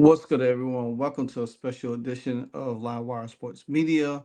What's good, everyone? Welcome to a special edition of Livewire Sports Media.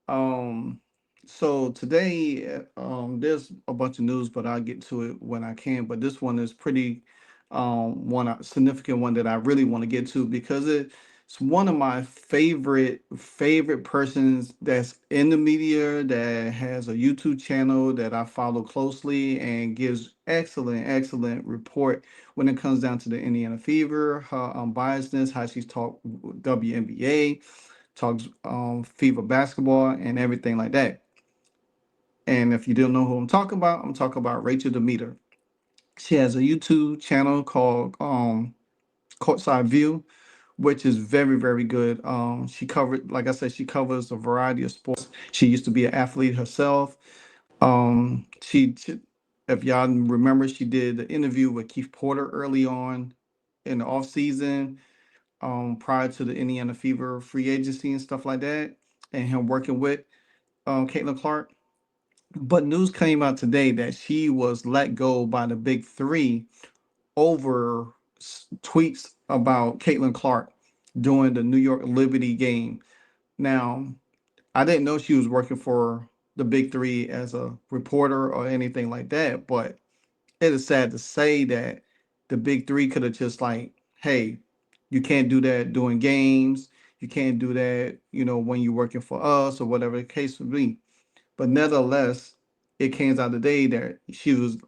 Um, so today, there's a bunch of news, but I'll get to it when I can. But this one is pretty, significant one that I really want to get to because it's one of my favorite persons that's in the media that has a YouTube channel that I follow closely and gives excellent report when it comes down to the Indiana Fever, her unbiasedness, how she's talked WNBA, talks FIBA basketball and everything like that. And if you don't know who I'm talking about Rachel DeMita. She has a YouTube channel called Courtside View, which is very good. She covered, like I said, she covers a variety of sports. She used to be an athlete herself. If y'all remember, she did the interview with Keith Porter early on in the off season, prior to the Indiana Fever free agency and stuff like that, and him working with Caitlin Clark. But news came out today that she was let go by the Big Three over tweets about Caitlin Clark during the New York Liberty game. Now, I didn't know she was working for the Big Three as a reporter or anything like that, but it is sad to say that the Big Three could have just like, hey, you can't do that doing games. You can't do that, when you're working for us or whatever the case would be. But nevertheless, it came out today that she was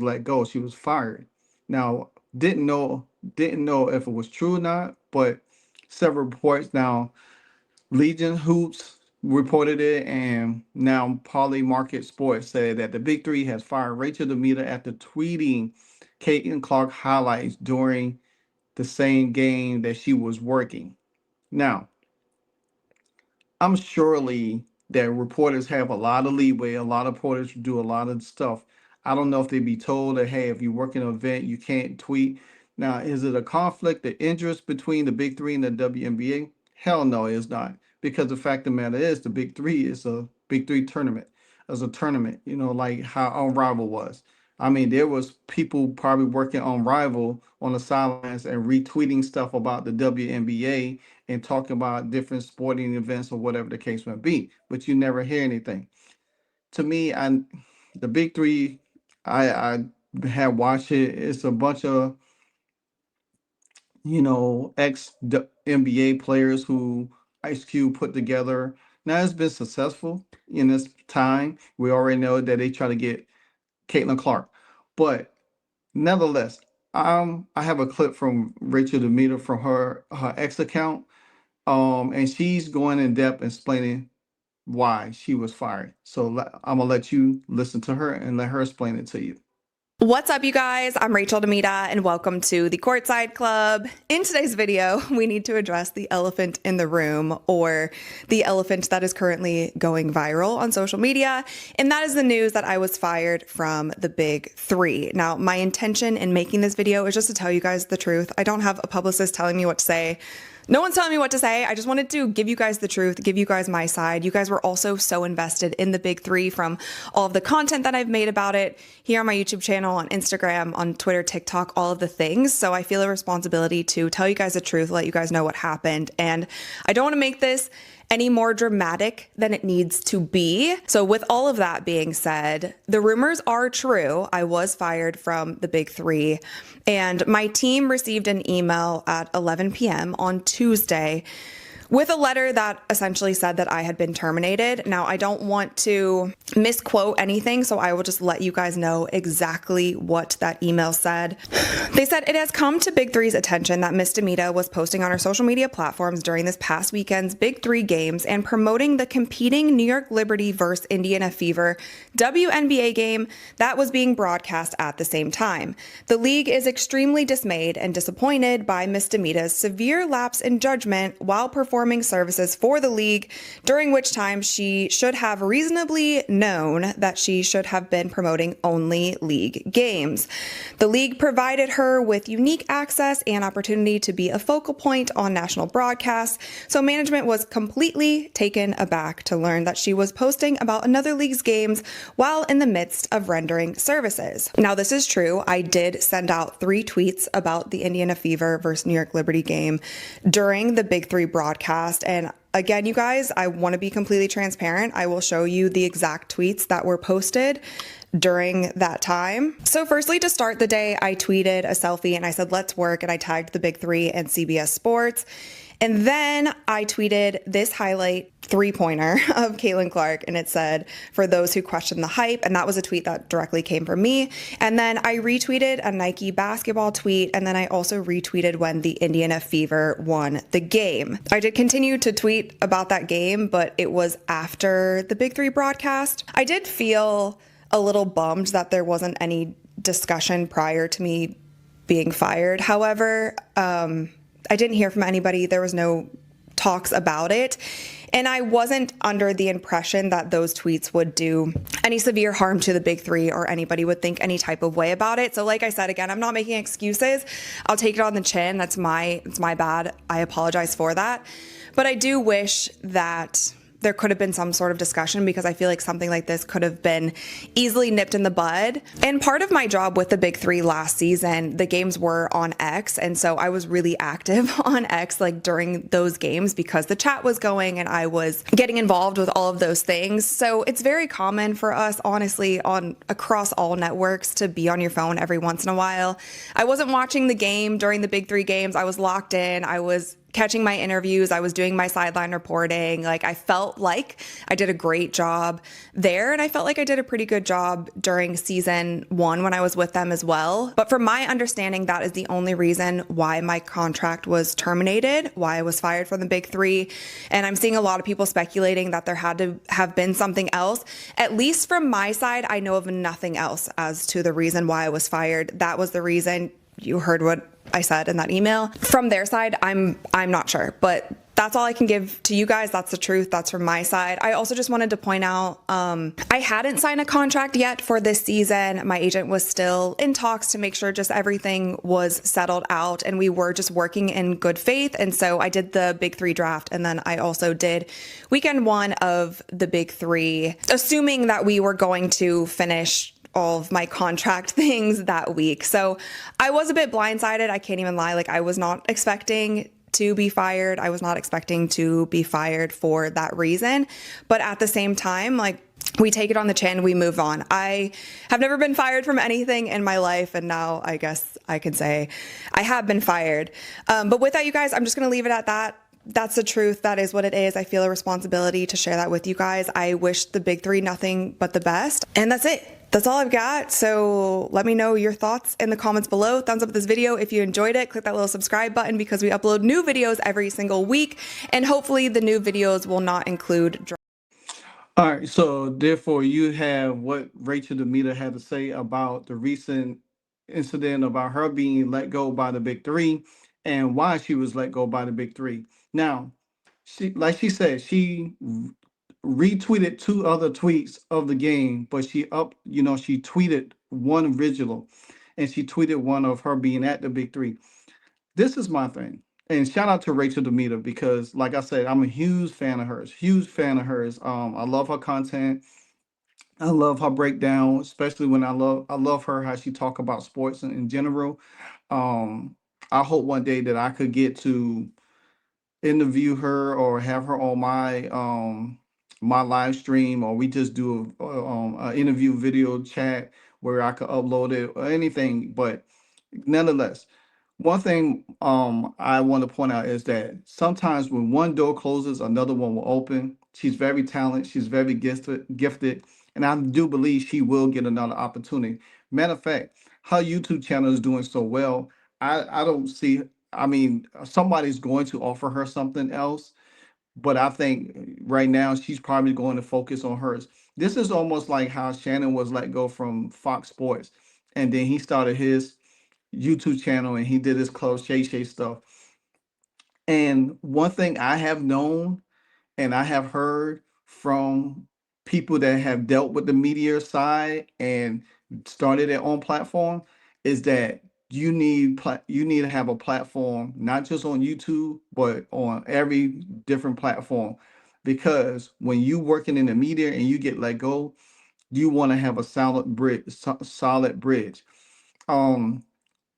let go. She was fired. Now, didn't know if it was true or not, but several reports now. Legion Hoops reported it, and now Poly Market Sports said that the Big Three has fired Rachel DeMita after tweeting Caitlin Clark highlights during the same game that she was working. Now, I'm surely that reporters have a lot of leeway. A lot of reporters do a lot of stuff. I don't know if they'd be told that, hey, if you work in an event, you can't tweet. Now, is it a conflict of interest between the Big Three and the WNBA? Hell no, it's not. Because the fact of the matter is, the Big Three is a Big Three tournament. As a tournament, like how Unrivaled was. I mean, there was people probably working on Rival on the sidelines and retweeting stuff about the WNBA and talking about different sporting events or whatever the case may be, but you never hear anything. To me, the Big Three, I have watched it. It's a bunch of ex NBA players who Ice Cube put together. Now it's been successful in this time. We already know that they try to get Caitlin Clark, but nevertheless, I have a clip from Rachel DeMita from her ex account. And she's going in depth explaining why she was fired. So I'm gonna let you listen to her and let her explain it to you. What's up, you guys? I'm Rachel DeMita, and welcome to the Courtside Club. In today's video, we need to address the elephant in the room, or the elephant that is currently going viral on social media, and that is the news that I was fired from the Big Three. Now, my intention in making this video is just to tell you guys the truth. I don't have a publicist telling me what to say. No one's telling me what to say. I just wanted to give you guys the truth, give you guys my side. You guys were also so invested in the Big Three from all of the content that I've made about it here on my YouTube channel, on Instagram, on Twitter, TikTok, all of the things. So I feel a responsibility to tell you guys the truth, let you guys know what happened. And I don't want to make this any more dramatic than it needs to be. So with all of that being said, the rumors are true. I was fired from the Big Three, and my team received an email at 11 p.m. on Tuesday with a letter that essentially said that I had been terminated. Now, I don't want to misquote anything, so I will just let you guys know exactly what that email said. They said, "It has come to Big Three's attention that Miss DeMita was posting on her social media platforms during this past weekend's Big Three games and promoting the competing New York Liberty vs. Indiana Fever WNBA game that was being broadcast at the same time. The league is extremely dismayed and disappointed by Miss DeMita's severe lapse in judgment while performing performing services for the league, during which time she should have reasonably known that she should have been promoting only league games. The league provided her with unique access and opportunity to be a focal point on national broadcasts, so management was completely taken aback to learn that she was posting about another league's games while in the midst of rendering services. Now, this is true. I did send out 3 tweets about the Indiana Fever versus New York Liberty game during the Big 3 broadcast, and again, you guys, I want to be completely transparent. I will show you the exact tweets that were posted during that time. So firstly, to start the day, I tweeted a selfie and I said, "Let's work," and I tagged the Big 3 and CBS Sports. And then I tweeted this highlight 3-pointer of Caitlin Clark, and it said, "For those who question the hype," and that was a tweet that directly came from me. And then I retweeted a Nike basketball tweet, and then I also retweeted when the Indiana Fever won the game. I did continue to tweet about that game, but it was after the Big 3 broadcast. I did feel a little bummed that there wasn't any discussion prior to me being fired. However, I didn't hear from anybody. There was no talks about it. And I wasn't under the impression that those tweets would do any severe harm to the Big 3 or anybody would think any type of way about it. So like I said, again, I'm not making excuses. I'll take it on the chin. It's my bad. I apologize for that. But I do wish that there could have been some sort of discussion, because I feel like something like this could have been easily nipped in the bud. And part of my job with the Big 3 last season, the games were on X. And so I was really active on X like during those games because the chat was going and I was getting involved with all of those things. So it's very common for us, honestly, on across all networks to be on your phone every once in a while. I wasn't watching the game during the Big 3 games. I was locked in. I was catching my interviews. I was doing my sideline reporting. Like, I felt like I did a great job there. And I felt like I did a pretty good job during season 1 when I was with them as well. But from my understanding, that is the only reason why my contract was terminated, why I was fired from the Big 3. And I'm seeing a lot of people speculating that there had to have been something else. At least from my side, I know of nothing else as to the reason why I was fired. That was the reason. You heard what I said in that email. From their side, I'm not sure, but that's all I can give to you guys. That's the truth. That's from my side. I also just wanted to point out, I hadn't signed a contract yet for this season. My agent was still in talks to make sure just everything was settled out, and we were just working in good faith. And so I did the Big 3 draft, and then I also did weekend 1 of the Big 3, assuming that we were going to finish all of my contract things that week. So I was a bit blindsided. I can't even lie. Like, I was not expecting to be fired. I was not expecting to be fired for that reason. But at the same time, like, we take it on the chin, we move on. I have never been fired from anything in my life, and now I guess I can say I have been fired. But with that, you guys, I'm just going to leave it at that. That's the truth. That is what it is. I feel a responsibility to share that with you guys. I wish the Big 3 nothing but the best. And that's it. That's all I've got. So let me know your thoughts in the comments below. Thumbs up this video if you enjoyed it. Click that little subscribe button because we upload new videos every single week. And hopefully the new videos will not include. All right, so therefore you have what Rachel DeMita had to say about the recent incident about her being let go by the Big 3 and why she was let go by the Big 3. Now, like she said, she retweeted 2 other tweets of the game, but she tweeted one original, and she tweeted one of her being at the Big 3. This is my thing. And shout out to Rachel DeMita, because like I said, I'm a huge fan of hers. Huge fan of hers. I love her content. I love her breakdown, especially when I love her how she talk about sports in general. Um, I hope one day that I could get to interview her or have her on my live stream, or we just do a interview video chat where I could upload it or anything. But nonetheless, one thing I want to point out is that sometimes when one door closes, another one will open. She's very talented. She's very gifted, and I do believe she will get another opportunity. Matter of fact, her YouTube channel is doing so well. I don't see. I mean, somebody's going to offer her something else, but I think right now she's probably going to focus on hers. This is almost like how Shannon was let go from Fox Sports, and then he started his YouTube channel and he did his close Shay Shay stuff. And one thing I have known and I have heard from people that have dealt with the media side and started their own platform is that you need to have a platform not just on YouTube but on every different platform, because when you working in the media and you get let go, you want to have a solid bridge. Um,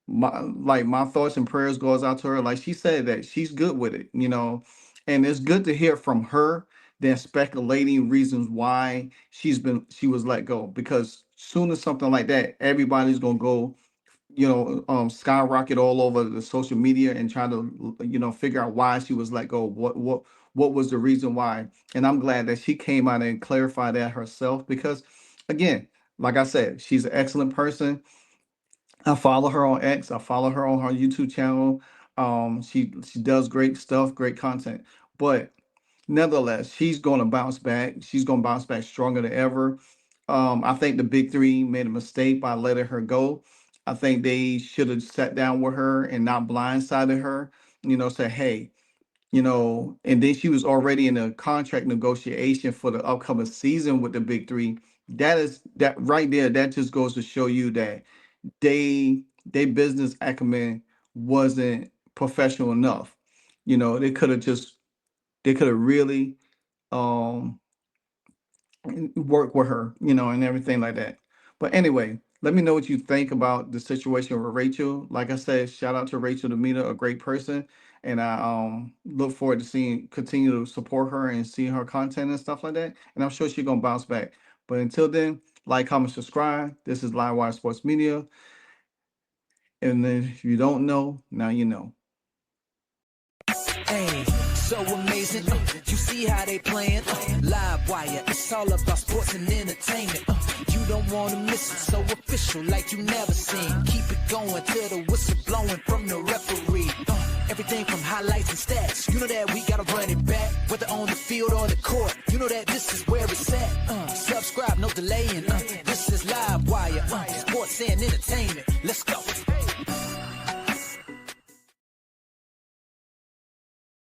my thoughts and prayers goes out to her. Like she said that she's good with it, and it's good to hear from her than speculating reasons why she was let go. Because soon as something like that, everybody's gonna go, skyrocket all over the social media and try to figure out why she was let go. What was the reason why? And I'm glad that she came out and clarified that herself, because again, like I said, she's an excellent person. I follow her on X. I follow her on her YouTube channel. She does great stuff, great content. But nevertheless, she's going to bounce back. She's going to bounce back stronger than ever. I think the big three made a mistake by letting her go. I think they should have sat down with her and not blindsided her. Say, hey, and then she was already in a contract negotiation for the upcoming season with the big three. That right there. That just goes to show you that they business acumen wasn't professional enough. They could have really um worked with her, and everything like that. But anyway, let me know what you think about the situation with Rachel. Like I said, shout out to Rachel DeMita, a great person. And I look forward to continue to support her and see her content and stuff like that. And I'm sure she's gonna bounce back. But until then, like, comment, subscribe. This is Livewire Sports Media. And then if you don't know, now you know. Hey, so amazing. You see how they playing? Live wire, it's all about sports and entertainment. You don't want to miss it, so official like you never seen. Keep it going till the whistle blowing from the referee. Everything from highlights and stats. You know that we gotta run it back, whether on the field or